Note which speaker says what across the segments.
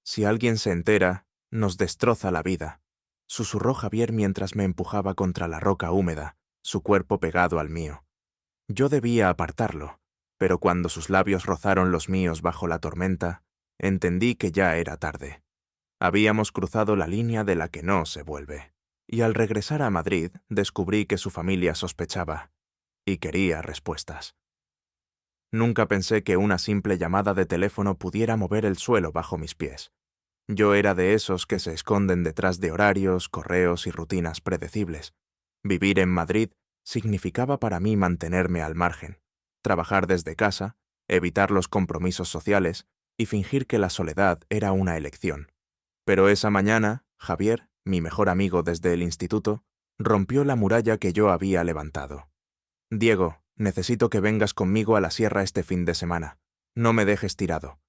Speaker 1: Si alguien se entera, nos destroza la vida, susurró Javier mientras me empujaba contra la roca húmeda, su cuerpo pegado al mío. Yo debía apartarlo, pero cuando sus labios rozaron los míos bajo la tormenta, entendí que ya era tarde. Habíamos cruzado la línea de la que no se vuelve. Y al regresar a Madrid, descubrí que su familia sospechaba, y quería respuestas. Nunca pensé que una simple llamada de teléfono pudiera mover el suelo bajo mis pies. Yo era de esos que se esconden detrás de horarios, correos y rutinas predecibles. Vivir en Madrid significaba para mí mantenerme al margen, trabajar desde casa, evitar los compromisos sociales y fingir que la soledad era una elección. Pero esa mañana, Javier, mi mejor amigo desde el instituto, rompió la muralla que yo había levantado. «Diego, necesito que vengas conmigo a la sierra este fin de semana. No me dejes tirado»,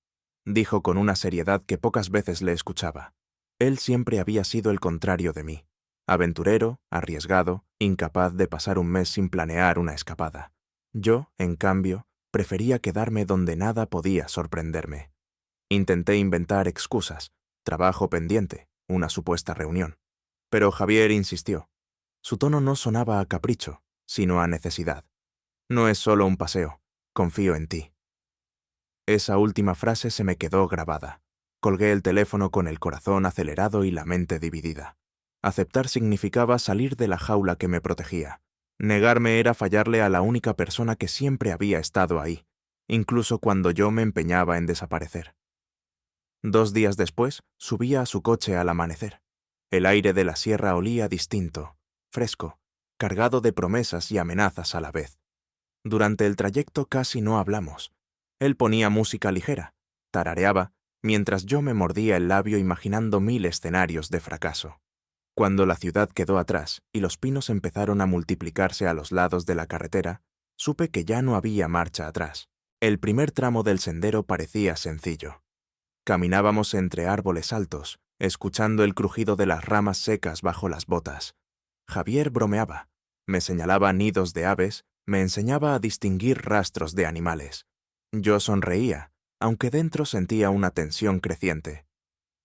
Speaker 1: dijo con una seriedad que pocas veces le escuchaba. Él siempre había sido el contrario de mí. Aventurero, arriesgado, incapaz de pasar un mes sin planear una escapada. Yo, en cambio, prefería quedarme donde nada podía sorprenderme. Intenté inventar excusas, trabajo pendiente, una supuesta reunión. Pero Javier insistió. Su tono no sonaba a capricho, sino a necesidad. «No es solo un paseo, confío en ti». Esa última frase se me quedó grabada. Colgué el teléfono con el corazón acelerado y la mente dividida. Aceptar significaba salir de la jaula que me protegía. Negarme era fallarle a la única persona que siempre había estado ahí, incluso cuando yo me empeñaba en desaparecer. 2 días después, subía a su coche al amanecer. El aire de la sierra olía distinto, fresco, cargado de promesas y amenazas a la vez. Durante el trayecto casi no hablamos. Él ponía música ligera, tarareaba, mientras yo me mordía el labio imaginando 1000 escenarios de fracaso. Cuando la ciudad quedó atrás y los pinos empezaron a multiplicarse a los lados de la carretera, supe que ya no había marcha atrás. El primer tramo del sendero parecía sencillo. Caminábamos entre árboles altos, escuchando el crujido de las ramas secas bajo las botas. Javier bromeaba, me señalaba nidos de aves, me enseñaba a distinguir rastros de animales. Yo sonreía, aunque dentro sentía una tensión creciente.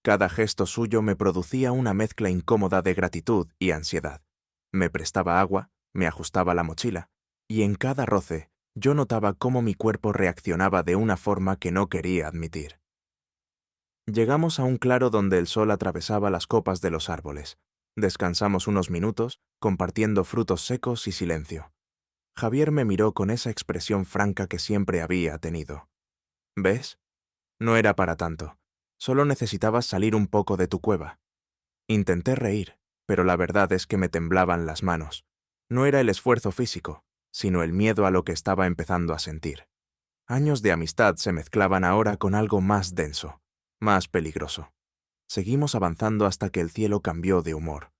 Speaker 1: Cada gesto suyo me producía una mezcla incómoda de gratitud y ansiedad. Me prestaba agua, me ajustaba la mochila, y en cada roce yo notaba cómo mi cuerpo reaccionaba de una forma que no quería admitir. Llegamos a un claro donde el sol atravesaba las copas de los árboles. Descansamos unos minutos, compartiendo frutos secos y silencio. Javier me miró con esa expresión franca que siempre había tenido. «¿Ves? No era para tanto. Solo necesitabas salir un poco de tu cueva». Intenté reír, pero la verdad es que me temblaban las manos. No era el esfuerzo físico, sino el miedo a lo que estaba empezando a sentir. Años de amistad se mezclaban ahora con algo más denso, más peligroso. Seguimos avanzando hasta que el cielo cambió de humor.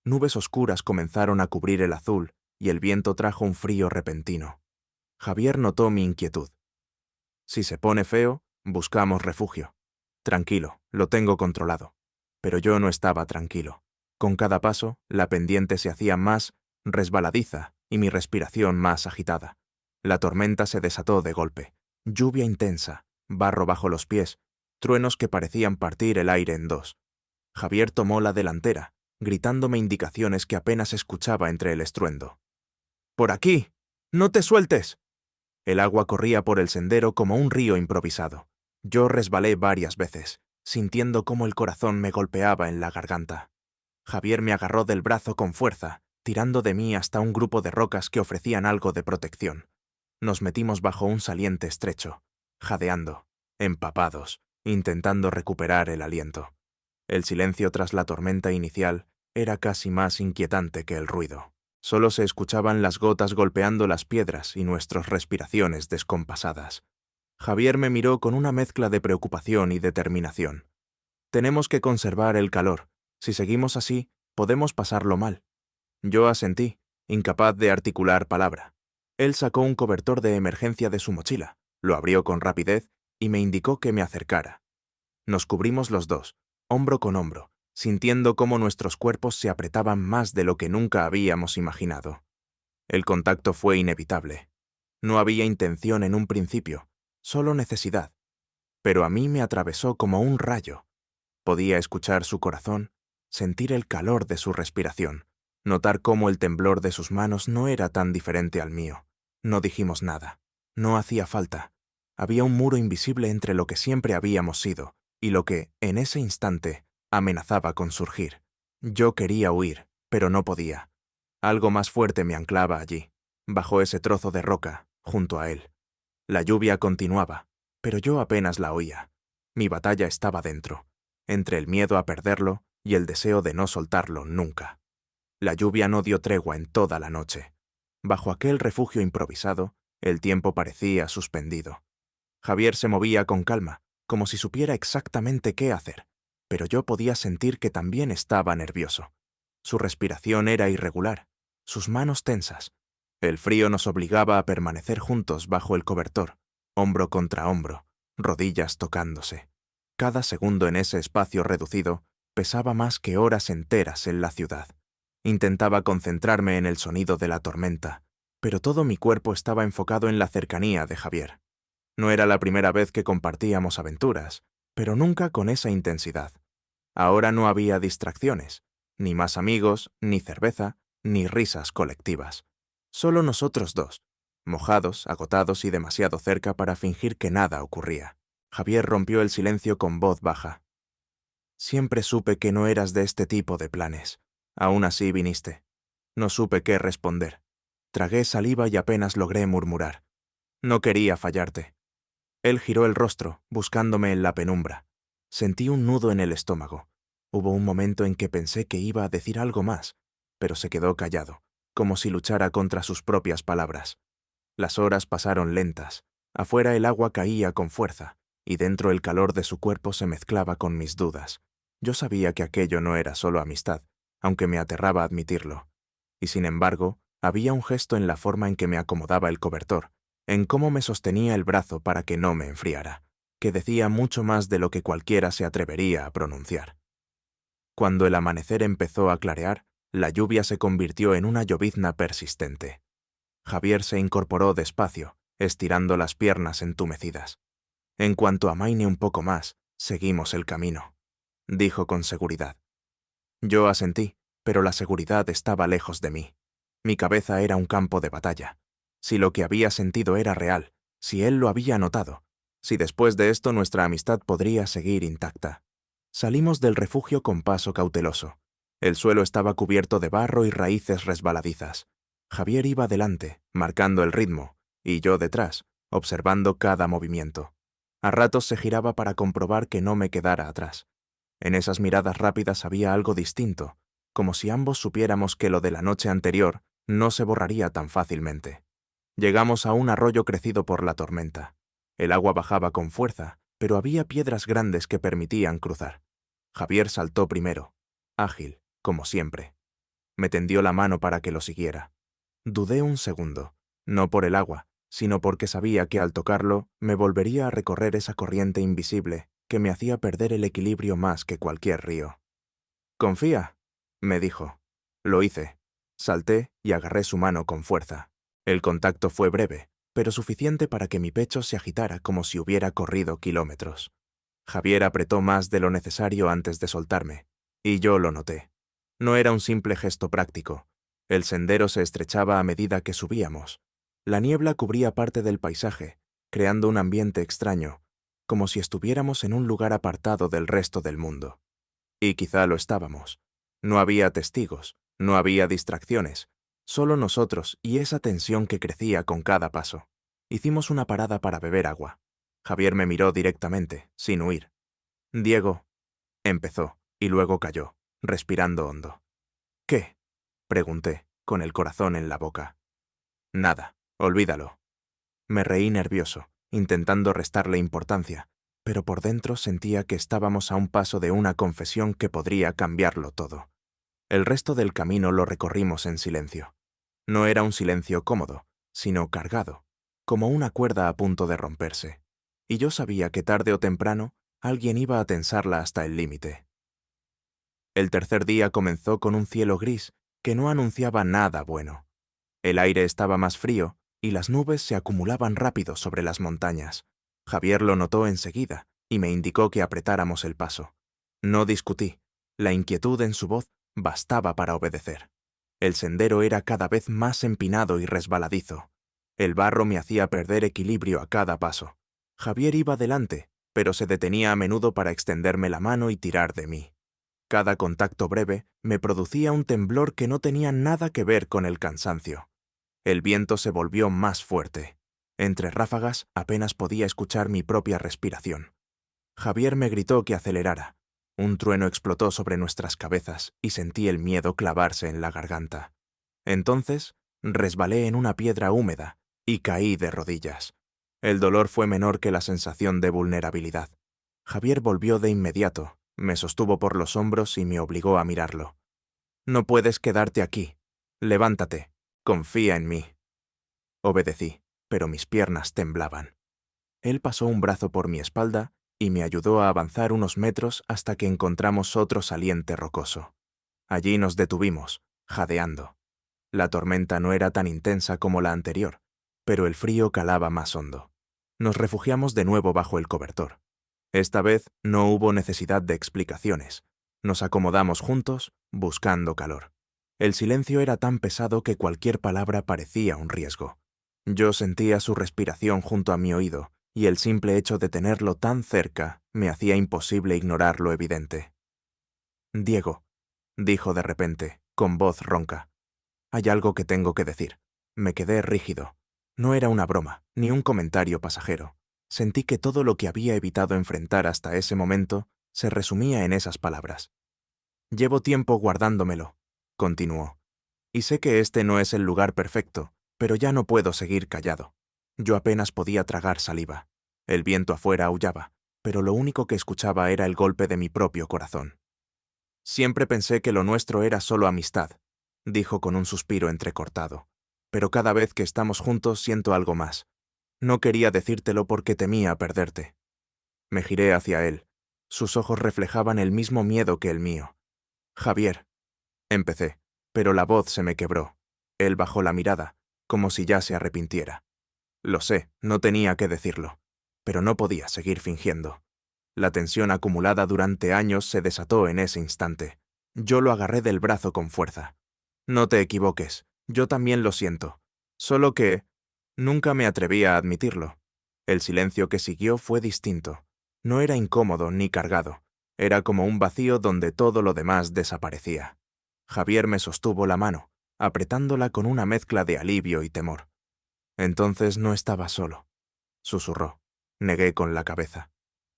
Speaker 1: Nubes oscuras comenzaron a cubrir el azul y el viento trajo un frío repentino. Javier notó mi inquietud. «Si se pone feo, buscamos refugio. Tranquilo, lo tengo controlado». Pero yo no estaba tranquilo. Con cada paso, la pendiente se hacía más resbaladiza y mi respiración más agitada. La tormenta se desató de golpe. Lluvia intensa, barro bajo los pies, truenos que parecían partir el aire en dos. Javier tomó la delantera, gritándome indicaciones que apenas escuchaba entre el estruendo. «¡Por aquí! ¡No te sueltes!». El agua corría por el sendero como un río improvisado. Yo resbalé varias veces, sintiendo cómo el corazón me golpeaba en la garganta. Javier me agarró del brazo con fuerza, tirando de mí hasta un grupo de rocas que ofrecían algo de protección. Nos metimos bajo un saliente estrecho, jadeando, empapados, intentando recuperar el aliento. El silencio tras la tormenta inicial era casi más inquietante que el ruido. Solo se escuchaban las gotas golpeando las piedras y nuestras respiraciones descompasadas. Javier me miró con una mezcla de preocupación y determinación. «Tenemos que conservar el calor. Si seguimos así, podemos pasarlo mal». Yo asentí, incapaz de articular palabra. Él sacó un cobertor de emergencia de su mochila, lo abrió con rapidez y me indicó que me acercara. Nos cubrimos los dos, hombro con hombro, sintiendo cómo nuestros cuerpos se apretaban más de lo que nunca habíamos imaginado. El contacto fue inevitable. No había intención en un principio, solo necesidad. Pero a mí me atravesó como un rayo. Podía escuchar su corazón, sentir el calor de su respiración, notar cómo el temblor de sus manos no era tan diferente al mío. No dijimos nada. No hacía falta. Había un muro invisible entre lo que siempre habíamos sido y lo que, en ese instante, amenazaba con surgir. Yo quería huir, pero no podía. Algo más fuerte me anclaba allí, bajo ese trozo de roca, junto a él. La lluvia continuaba, pero yo apenas la oía. Mi batalla estaba dentro, entre el miedo a perderlo y el deseo de no soltarlo nunca. La lluvia no dio tregua en toda la noche. Bajo aquel refugio improvisado, el tiempo parecía suspendido. Javier se movía con calma, como si supiera exactamente qué hacer, pero yo podía sentir que también estaba nervioso. Su respiración era irregular, sus manos tensas. El frío nos obligaba a permanecer juntos bajo el cobertor, hombro contra hombro, rodillas tocándose. Cada segundo en ese espacio reducido pesaba más que horas enteras en la ciudad. Intentaba concentrarme en el sonido de la tormenta, pero todo mi cuerpo estaba enfocado en la cercanía de Javier. No era la primera vez que compartíamos aventuras, pero nunca con esa intensidad. Ahora no había distracciones, ni más amigos, ni cerveza, ni risas colectivas. Solo nosotros dos, mojados, agotados y demasiado cerca para fingir que nada ocurría. Javier rompió el silencio con voz baja. Siempre supe que no eras de este tipo de planes. Aún así viniste. No supe qué responder. Tragué saliva y apenas logré murmurar. No quería fallarte. Él giró el rostro, buscándome en la penumbra. Sentí un nudo en el estómago. Hubo un momento en que pensé que iba a decir algo más, pero se quedó callado, como si luchara contra sus propias palabras. Las horas pasaron lentas. Afuera el agua caía con fuerza, y dentro el calor de su cuerpo se mezclaba con mis dudas. Yo sabía que aquello no era solo amistad, aunque me aterraba admitirlo. Y sin embargo, había un gesto en la forma en que me acomodaba el cobertor, en cómo me sostenía el brazo para que no me enfriara, que decía mucho más de lo que cualquiera se atrevería a pronunciar. Cuando el amanecer empezó a clarear, la lluvia se convirtió en una llovizna persistente. Javier se incorporó despacio, estirando las piernas entumecidas. En cuanto amaine un poco más, seguimos el camino, dijo con seguridad. Yo asentí, pero la seguridad estaba lejos de mí. Mi cabeza era un campo de batalla. Si lo que había sentido era real, si él lo había notado, si después de esto nuestra amistad podría seguir intacta. Salimos del refugio con paso cauteloso. El suelo estaba cubierto de barro y raíces resbaladizas. Javier iba delante, marcando el ritmo, y yo detrás, observando cada movimiento. A ratos se giraba para comprobar que no me quedara atrás. En esas miradas rápidas había algo distinto, como si ambos supiéramos que lo de la noche anterior no se borraría tan fácilmente. Llegamos a un arroyo crecido por la tormenta. El agua bajaba con fuerza, pero había piedras grandes que permitían cruzar. Javier saltó primero, ágil, como siempre. Me tendió la mano para que lo siguiera. Dudé un segundo, no por el agua, sino porque sabía que al tocarlo me volvería a recorrer esa corriente invisible que me hacía perder el equilibrio más que cualquier río. «Confía», me dijo. Lo hice. Salté y agarré su mano con fuerza. El contacto fue breve, pero suficiente para que mi pecho se agitara como si hubiera corrido kilómetros. Javier apretó más de lo necesario antes de soltarme, y yo lo noté. No era un simple gesto práctico. El sendero se estrechaba a medida que subíamos. La niebla cubría parte del paisaje, creando un ambiente extraño, como si estuviéramos en un lugar apartado del resto del mundo. Y quizá lo estábamos. No había testigos, no había distracciones, solo nosotros y esa tensión que crecía con cada paso. Hicimos una parada para beber agua. Javier me miró directamente, sin huir. «Diego», empezó, y luego calló, respirando hondo. «¿Qué?», pregunté, con el corazón en la boca. «Nada, olvídalo». Me reí nervioso, intentando restarle importancia, pero por dentro sentía que estábamos a un paso de una confesión que podría cambiarlo todo. El resto del camino lo recorrimos en silencio. No era un silencio cómodo, sino cargado, como una cuerda a punto de romperse. Y yo sabía que tarde o temprano alguien iba a tensarla hasta el límite. El tercer día comenzó con un cielo gris que no anunciaba nada bueno. El aire estaba más frío y las nubes se acumulaban rápido sobre las montañas. Javier lo notó enseguida y me indicó que apretáramos el paso. No discutí. La inquietud en su voz bastaba para obedecer. El sendero era cada vez más empinado y resbaladizo. El barro me hacía perder equilibrio a cada paso. Javier iba delante, pero se detenía a menudo para extenderme la mano y tirar de mí. Cada contacto breve me producía un temblor que no tenía nada que ver con el cansancio. El viento se volvió más fuerte. Entre ráfagas apenas podía escuchar mi propia respiración. Javier me gritó que acelerara. Un trueno explotó sobre nuestras cabezas y sentí el miedo clavarse en la garganta. Entonces, resbalé en una piedra húmeda y caí de rodillas. El dolor fue menor que la sensación de vulnerabilidad. Javier volvió de inmediato, me sostuvo por los hombros y me obligó a mirarlo. «No puedes quedarte aquí. Levántate. Confía en mí». Obedecí, pero mis piernas temblaban. Él pasó un brazo por mi espalda y me ayudó a avanzar unos metros hasta que encontramos otro saliente rocoso. Allí nos detuvimos, jadeando. La tormenta no era tan intensa como la anterior, pero el frío calaba más hondo. Nos refugiamos de nuevo bajo el cobertor. Esta vez no hubo necesidad de explicaciones. Nos acomodamos juntos, buscando calor. El silencio era tan pesado que cualquier palabra parecía un riesgo. Yo sentía su respiración junto a mi oído, y el simple hecho de tenerlo tan cerca me hacía imposible ignorar lo evidente. «Diego», dijo de repente, con voz ronca. «Hay algo que tengo que decir». Me quedé rígido. No era una broma, ni un comentario pasajero. Sentí que todo lo que había evitado enfrentar hasta ese momento se resumía en esas palabras. «Llevo tiempo guardándomelo», continuó. «Y sé que este no es el lugar perfecto, pero ya no puedo seguir callado». Yo apenas podía tragar saliva. El viento afuera aullaba, pero lo único que escuchaba era el golpe de mi propio corazón. «Siempre pensé que lo nuestro era solo amistad», dijo con un suspiro entrecortado. «Pero cada vez que estamos juntos siento algo más. No quería decírtelo porque temía perderte». Me giré hacia él. Sus ojos reflejaban el mismo miedo que el mío. «Javier», empecé, pero la voz se me quebró. Él bajó la mirada, como si ya se arrepintiera. Lo sé, no tenía que decirlo, pero no podía seguir fingiendo. La tensión acumulada durante años se desató en ese instante. Yo lo agarré del brazo con fuerza. «No te equivoques, yo también lo siento. Solo que nunca me atreví a admitirlo». El silencio que siguió fue distinto. No era incómodo ni cargado. Era como un vacío donde todo lo demás desaparecía. Javier me sostuvo la mano, apretándola con una mezcla de alivio y temor. «Entonces no estaba solo», susurró. Negué con la cabeza.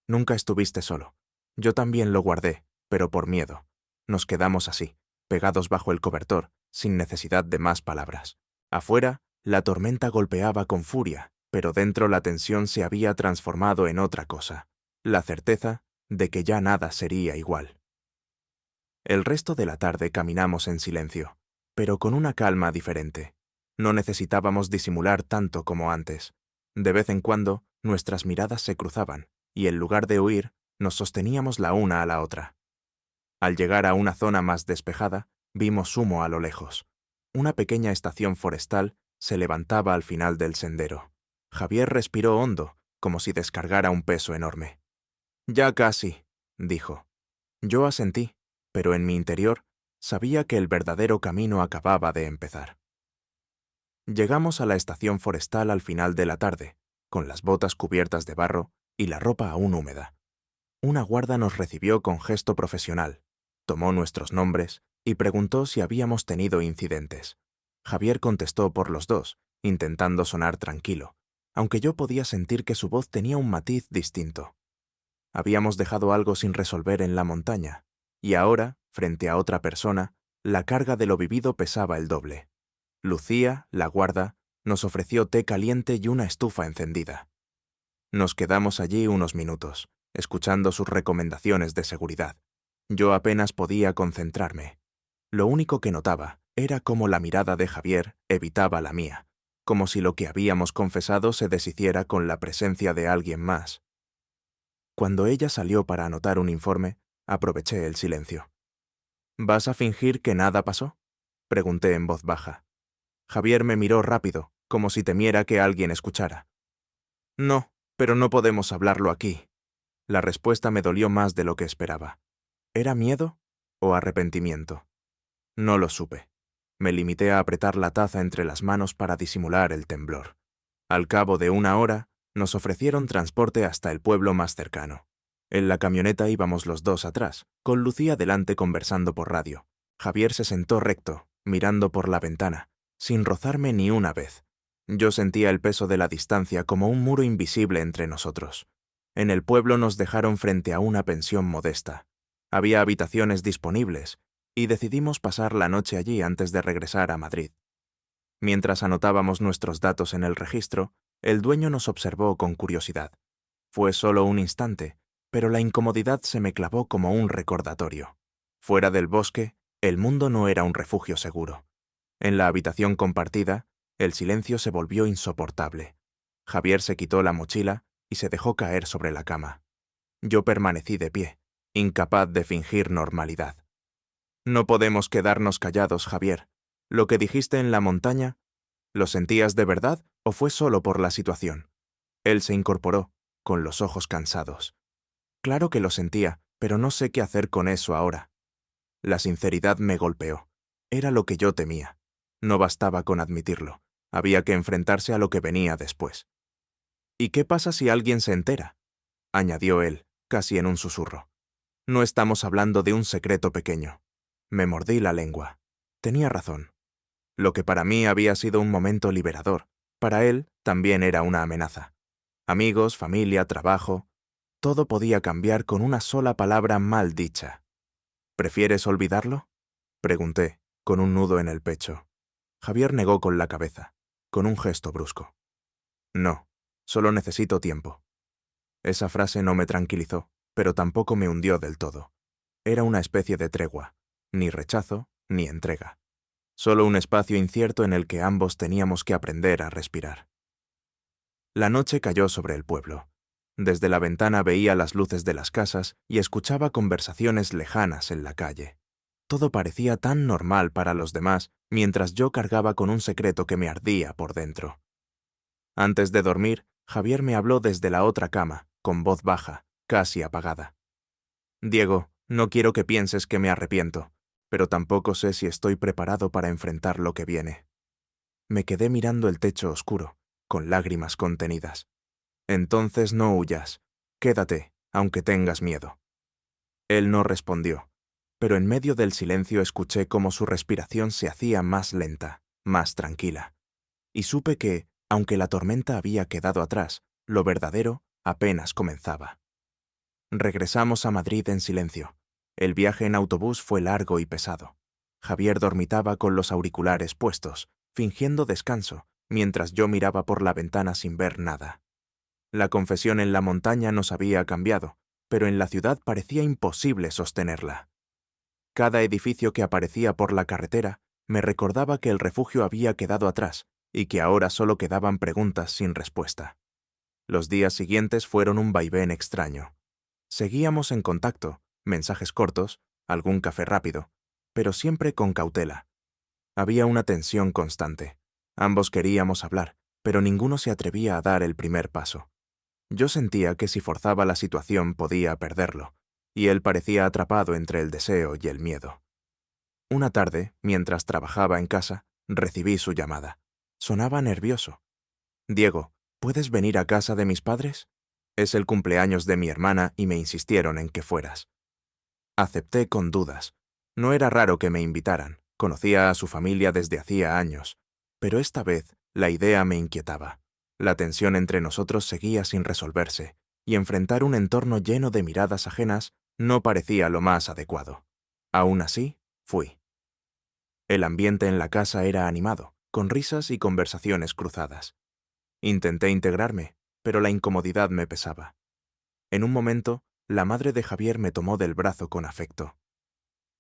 Speaker 1: «Nunca estuviste solo. Yo también lo guardé, pero por miedo». Nos quedamos así, pegados bajo el cobertor, sin necesidad de más palabras. Afuera, la tormenta golpeaba con furia, pero dentro la tensión se había transformado en otra cosa, la certeza de que ya nada sería igual. El resto de la tarde caminamos en silencio, pero con una calma diferente. No necesitábamos disimular tanto como antes. De vez en cuando, nuestras miradas se cruzaban, y en lugar de huir, nos sosteníamos la una a la otra. Al llegar a una zona más despejada, vimos humo a lo lejos. Una pequeña estación forestal se levantaba al final del sendero. Javier respiró hondo, como si descargara un peso enorme. «Ya casi», dijo. Yo asentí, pero en mi interior sabía que el verdadero camino acababa de empezar. Llegamos a la estación forestal al final de la tarde, con las botas cubiertas de barro y la ropa aún húmeda. Una guarda nos recibió con gesto profesional, tomó nuestros nombres y preguntó si habíamos tenido incidentes. Javier contestó por los dos, intentando sonar tranquilo, aunque yo podía sentir que su voz tenía un matiz distinto. Habíamos dejado algo sin resolver en la montaña, y ahora, frente a otra persona, la carga de lo vivido pesaba el doble. Lucía, la guarda, nos ofreció té caliente y una estufa encendida. Nos quedamos allí unos minutos, escuchando sus recomendaciones de seguridad. Yo apenas podía concentrarme. Lo único que notaba era cómo la mirada de Javier evitaba la mía, como si lo que habíamos confesado se deshiciera con la presencia de alguien más. Cuando ella salió para anotar un informe, aproveché el silencio. «¿Vas a fingir que nada pasó?», pregunté en voz baja. Javier me miró rápido, como si temiera que alguien escuchara. «No, pero no podemos hablarlo aquí». La respuesta me dolió más de lo que esperaba. ¿Era miedo o arrepentimiento? No lo supe. Me limité a apretar la taza entre las manos para disimular el temblor. Al cabo de 1 hora, nos ofrecieron transporte hasta el pueblo más cercano. En la camioneta íbamos los dos atrás, con Lucía delante conversando por radio. Javier se sentó recto, mirando por la ventana, sin rozarme ni una vez. Yo sentía el peso de la distancia como un muro invisible entre nosotros. En el pueblo nos dejaron frente a una pensión modesta. Había habitaciones disponibles, y decidimos pasar la noche allí antes de regresar a Madrid. Mientras anotábamos nuestros datos en el registro, el dueño nos observó con curiosidad. Fue solo un instante, pero la incomodidad se me clavó como un recordatorio. Fuera del bosque, el mundo no era un refugio seguro. En la habitación compartida, el silencio se volvió insoportable. Javier se quitó la mochila y se dejó caer sobre la cama. Yo permanecí de pie, incapaz de fingir normalidad. No podemos quedarnos callados, Javier. Lo que dijiste en la montaña, ¿lo sentías de verdad o fue solo por la situación? Él se incorporó, con los ojos cansados. Claro que lo sentía, pero no sé qué hacer con eso ahora. La sinceridad me golpeó. Era lo que yo temía. No bastaba con admitirlo. Había que enfrentarse a lo que venía después. ¿Y qué pasa si alguien se entera?, añadió él, casi en un susurro. No estamos hablando de un secreto pequeño. Me mordí la lengua. Tenía razón. Lo que para mí había sido un momento liberador, para él también era una amenaza. Amigos, familia, trabajo, todo podía cambiar con una sola palabra mal dicha. ¿Prefieres olvidarlo?, pregunté, con un nudo en el pecho. Javier negó con la cabeza, con un gesto brusco. No, solo necesito tiempo. Esa frase no me tranquilizó, pero tampoco me hundió del todo. Era una especie de tregua, ni rechazo ni entrega. Solo un espacio incierto en el que ambos teníamos que aprender a respirar. La noche cayó sobre el pueblo. Desde la ventana veía las luces de las casas y escuchaba conversaciones lejanas en la calle. Todo parecía tan normal para los demás, mientras yo cargaba con un secreto que me ardía por dentro. Antes de dormir, Javier me habló desde la otra cama, con voz baja, casi apagada. Diego, no quiero que pienses que me arrepiento, pero tampoco sé si estoy preparado para enfrentar lo que viene. Me quedé mirando el techo oscuro, con lágrimas contenidas. Entonces no huyas. Quédate, aunque tengas miedo. Él no respondió, pero en medio del silencio escuché cómo su respiración se hacía más lenta, más tranquila. Y supe que, aunque la tormenta había quedado atrás, lo verdadero apenas comenzaba. Regresamos a Madrid en silencio. El viaje en autobús fue largo y pesado. Javier dormitaba con los auriculares puestos, fingiendo descanso, mientras yo miraba por la ventana sin ver nada. La confesión en la montaña nos había cambiado, pero en la ciudad parecía imposible sostenerla. Cada edificio que aparecía por la carretera me recordaba que el refugio había quedado atrás y que ahora solo quedaban preguntas sin respuesta. Los días siguientes fueron un vaivén extraño. Seguíamos en contacto, mensajes cortos, algún café rápido, pero siempre con cautela. Había una tensión constante. Ambos queríamos hablar, pero ninguno se atrevía a dar el primer paso. Yo sentía que si forzaba la situación podía perderlo, y él parecía atrapado entre el deseo y el miedo. Una tarde, mientras trabajaba en casa, recibí su llamada. Sonaba nervioso. «Diego, ¿puedes venir a casa de mis padres? Es el cumpleaños de mi hermana y me insistieron en que fueras». Acepté con dudas. No era raro que me invitaran. Conocía a su familia desde hacía años. Pero esta vez la idea me inquietaba. La tensión entre nosotros seguía sin resolverse, y enfrentar un entorno lleno de miradas ajenas no parecía lo más adecuado. Aún así, fui. El ambiente en la casa era animado, con risas y conversaciones cruzadas. Intenté integrarme, pero la incomodidad me pesaba. En un momento, la madre de Javier me tomó del brazo con afecto.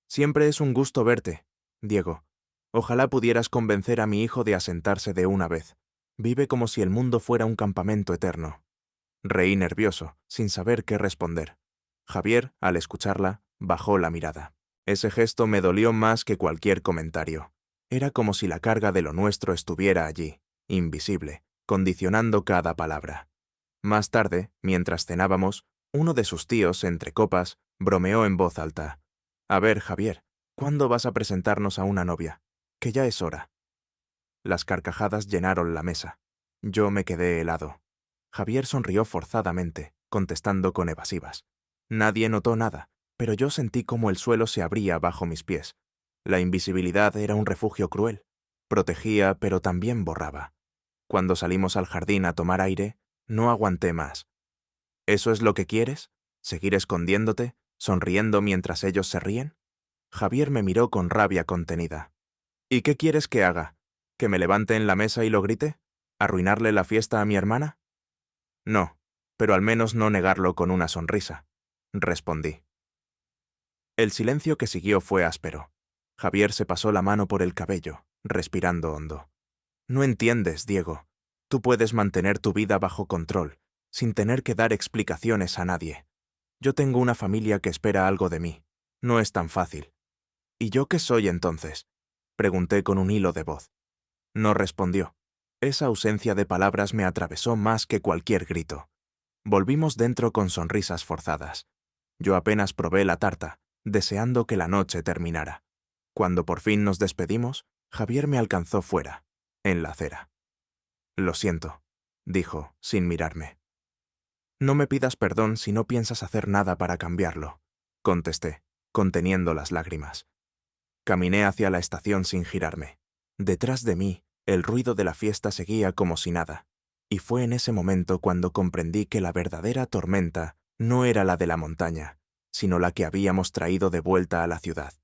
Speaker 1: «Siempre es un gusto verte, Diego. Ojalá pudieras convencer a mi hijo de asentarse de una vez. Vive como si el mundo fuera un campamento eterno». Reí nervioso, sin saber qué responder. Javier, al escucharla, bajó la mirada. Ese gesto me dolió más que cualquier comentario. Era como si la carga de lo nuestro estuviera allí, invisible, condicionando cada palabra. Más tarde, mientras cenábamos, uno de sus tíos, entre copas, bromeó en voz alta. A ver, Javier, ¿cuándo vas a presentarnos a una novia? Que ya es hora. Las carcajadas llenaron la mesa. Yo me quedé helado. Javier sonrió forzadamente, contestando con evasivas. Nadie notó nada, pero yo sentí como el suelo se abría bajo mis pies. La invisibilidad era un refugio cruel. Protegía, pero también borraba. Cuando salimos al jardín a tomar aire, no aguanté más. ¿Eso es lo que quieres? ¿Seguir escondiéndote, sonriendo mientras ellos se ríen? Javier me miró con rabia contenida. ¿Y qué quieres que haga? ¿Que me levante en la mesa y lo grite? ¿Arruinarle la fiesta a mi hermana? No, pero al menos no negarlo con una sonrisa, respondí. El silencio que siguió fue áspero. Javier se pasó la mano por el cabello, respirando hondo. No entiendes, Diego. Tú puedes mantener tu vida bajo control, sin tener que dar explicaciones a nadie. Yo tengo una familia que espera algo de mí. No es tan fácil. ¿Y yo qué soy entonces? Pregunté con un hilo de voz. No respondió. Esa ausencia de palabras me atravesó más que cualquier grito. Volvimos dentro con sonrisas forzadas. Yo apenas probé la tarta, deseando que la noche terminara. Cuando por fin nos despedimos, Javier me alcanzó fuera, en la acera. Lo siento, dijo, sin mirarme. No me pidas perdón si no piensas hacer nada para cambiarlo, contesté, conteniendo las lágrimas. Caminé hacia la estación sin girarme. Detrás de mí, el ruido de la fiesta seguía como si nada, y fue en ese momento cuando comprendí que la verdadera tormenta no era la de la montaña, sino la que habíamos traído de vuelta a la ciudad.